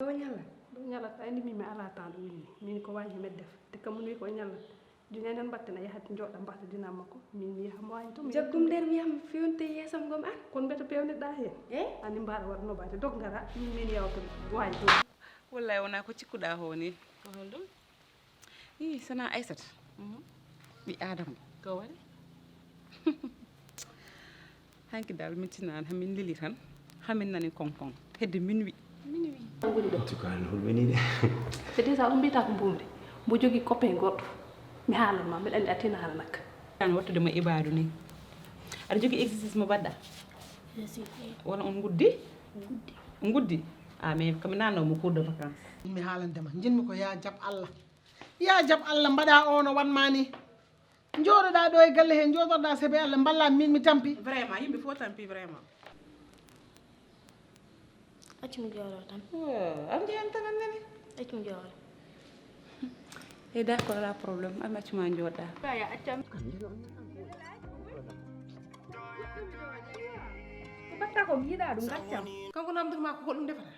doo ñalla ɗum ñalata andi min mi ala temps ɗo winni min ko wañi hemed def te kam wi ko ñallata juñanen mbattena yahati joɗɗa mbatta dinam makko min mi yaha mo wañi to jaggum nder wiyam fewnte yeesam ngom an kon mbeta pewneɗa hen ani mbaɗa waɗa noɓade dog ngara min yawta wañi to wallahi wona ko cikkuɗa ho ni ko holɗum i sana aissata ɓi adama ko waɗi hanki dal min tinani hamin lili tan hamin nani konkon hedde minuit goni ɗo en tout cas no hulɓini de c'est déjà on mbiyata ko mbumde mbo jogui copain goɗɗo mi haalanma mbiɗa andi a tinara nakka an wattude mo ibadu ni aɗa jogui exercice mo mbaɗɗa wona on guddi guddi mais kami nannomo cours de vacance mi haalandema jinmi ko ya jab Allah mbaɗa ono wanma ni jooɗoɗa ɗo e galle he jooɗoɗa saabi Allah ballami min mi tampi vraiment yimɓe fo tampi vraiment accumi jooɗo tan am jeyan tan annene accumi jooɗo e d' accord ala probléme am accuma jooɗɗa ya accam batta ko mi yiɗa ɗum gaccam kanko namdotoma ko hoɗum defata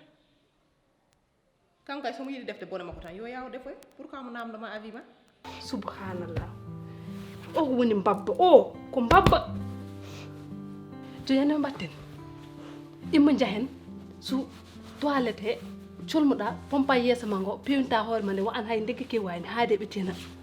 kanko kay somo yiɗi defde bone makko tan yo yaw defoy pourquoi mo namdoma avis ma subhanallah o woni mbabba o ko mbabba joyane mbatten imma jahen su toilette he colmuɗa pompa yeesa ma ngo pewnta hoore ma nde wo an hay ndegge ke wayni haade ɓe tina